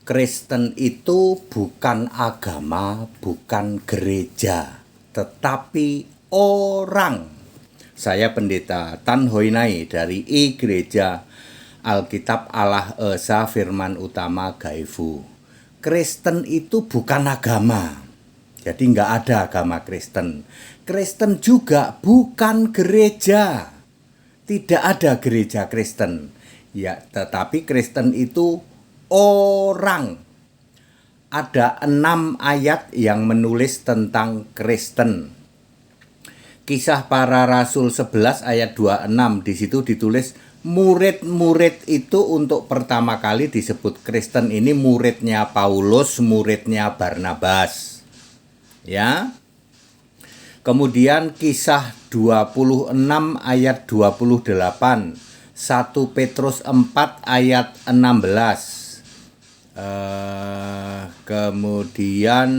Kristen itu bukan agama, bukan gereja, tetapi orang. Saya Pendeta Tan Hoi Nai dari I-Gereja Alkitab Allah Esa Firman Utama Gaifu. Kristen itu bukan agama, jadi nggak ada agama Kristen. Kristen juga bukan gereja, tidak ada gereja Kristen. Ya, tetapi Kristen itu orang. Ada 6 ayat yang menulis tentang Kristen. Kisah Para Rasul 11 ayat 26, di situ ditulis murid-murid itu untuk pertama kali disebut Kristen ini muridnya Paulus, muridnya Barnabas. Ya. Kemudian Kisah 26 ayat 28, 1 Petrus 4 ayat 16. Kemudian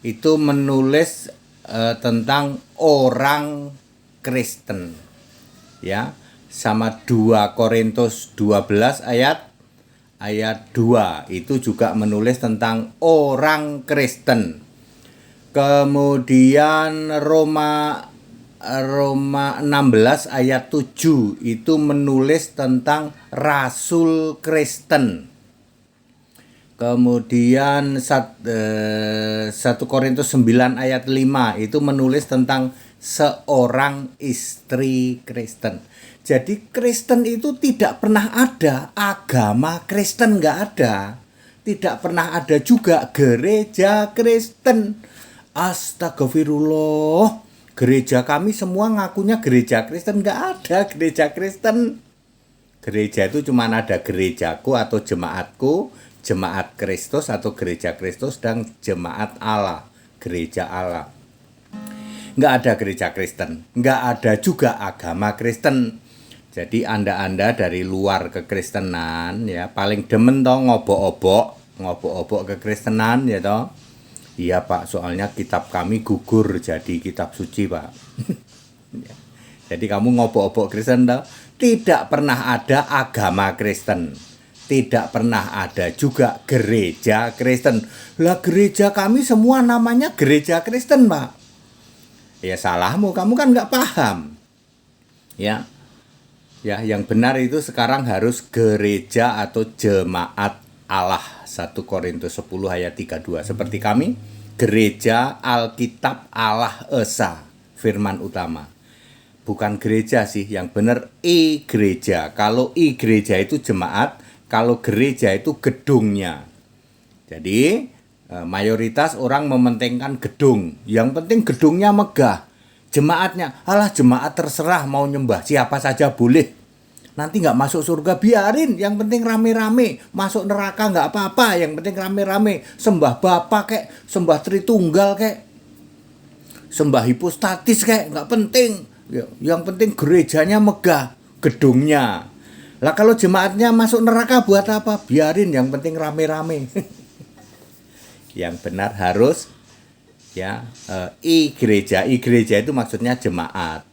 itu menulis tentang orang Kristen, ya, sama 2 Korintus 12 ayat 2 itu juga menulis tentang orang Kristen. Kemudian Roma 16 ayat 7 itu menulis tentang rasul Kristen. Kemudian 1 Korintus 9 ayat 5 itu menulis tentang seorang istri Kristen. Jadi Kristen itu tidak pernah ada, agama Kristen nggak ada. Tidak pernah ada juga gereja Kristen. Astagfirullah. Gereja kami semua ngakunya gereja Kristen, nggak ada gereja Kristen. Gereja itu cuma ada gerejaku atau jemaatku, jemaat Kristus atau gereja Kristus, dan jemaat Allah, gereja Allah. Nggak ada gereja Kristen, nggak ada juga agama Kristen. Jadi anda dari luar kekristenan ya paling demen toh ngobok-obok kekristenan ya toh. Iya Pak, soalnya kitab kami gugur jadi kitab suci Pak. Jadi kamu ngobok-obok Kristen toh? Tidak pernah ada agama Kristen. Tidak pernah ada juga gereja Kristen. Lah gereja kami semua namanya gereja Kristen Pak. Ya salahmu, kamu kan nggak paham. Ya, yang benar itu sekarang harus gereja atau jemaat Allah. 1 Korintus 10 ayat 32. Seperti kami, gereja Alkitab Allah Esa, firman utama. Bukan gereja sih, yang benar I-Gereja. Kalau I-Gereja itu jemaat, kalau gereja itu gedungnya. Jadi mayoritas orang mementingkan gedung. Yang penting gedungnya megah. Jemaatnya, alah jemaat terserah mau nyembah siapa saja boleh. Nanti nggak masuk surga biarin, yang penting rame-rame. Masuk neraka nggak apa-apa, yang penting rame-rame. Sembah Bapa kek, sembah Tritunggal kek, sembah hipostatis kek, nggak penting. Yang penting gerejanya megah, gedungnya. Lah kalau jemaatnya masuk neraka buat apa? Biarin, yang penting rame-rame. Yang benar harus I-Gereja. I-Gereja itu maksudnya jemaat.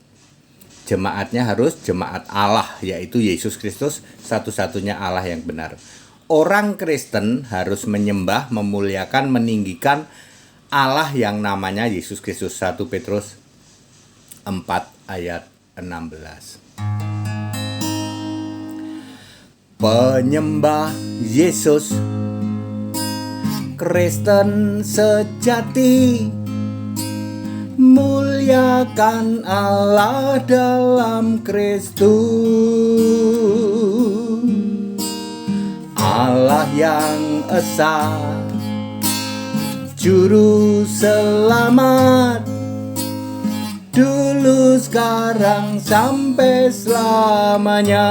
Jemaatnya harus jemaat Allah, yaitu Yesus Kristus, satu-satunya Allah yang benar. Orang Kristen harus menyembah, memuliakan, meninggikan Allah yang namanya Yesus Kristus. 1 Petrus 4 ayat 16. Penyembah Yesus, Kristen sejati, muliakan Allah dalam Kristus. Allah yang esa, juru selamat, dulu sekarang sampai selamanya.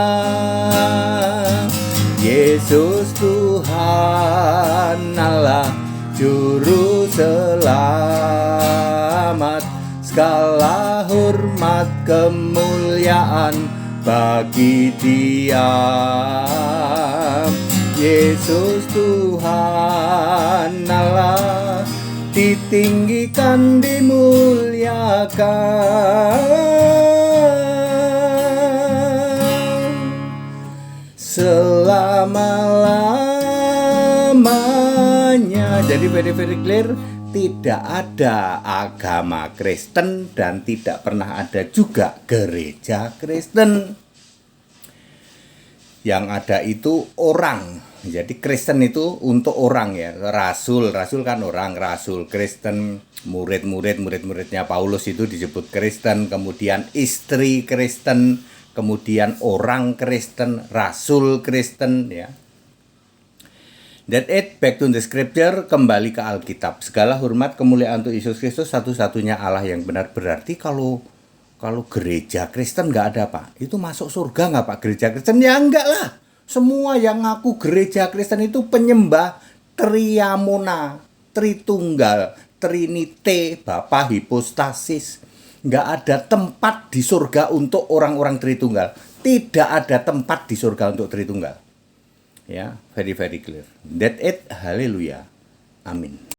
Yesus Tuhan Allah, juru selamat, segala hormat kemuliaan bagi Dia. Yesus Tuhan Allah, ditinggikan, dimuliakan. selama-lamanya. Jadi very clear, tidak ada agama Kristen dan tidak pernah ada juga gereja Kristen. Yang ada itu orang. Jadi Kristen itu untuk orang ya. Rasul kan orang, rasul Kristen, muridnya Paulus itu disebut Kristen, kemudian istri Kristen, kemudian orang Kristen, rasul Kristen ya. That it, back to the scripture, kembali ke Alkitab. Segala hormat kemuliaan untuk Yesus Kristus, satu-satunya Allah yang benar. Berarti kalau gereja Kristen nggak ada Pak, itu masuk surga nggak Pak gereja Kristen? Ya enggak lah. Semua yang ngaku gereja Kristen itu penyembah Triamona, Tritunggal, Trinite, Bapa hipostasis. Nggak ada tempat di surga untuk orang-orang Tritunggal. Tidak ada tempat di surga untuk Tritunggal. Ya, very clear. That it, haleluya. Amin.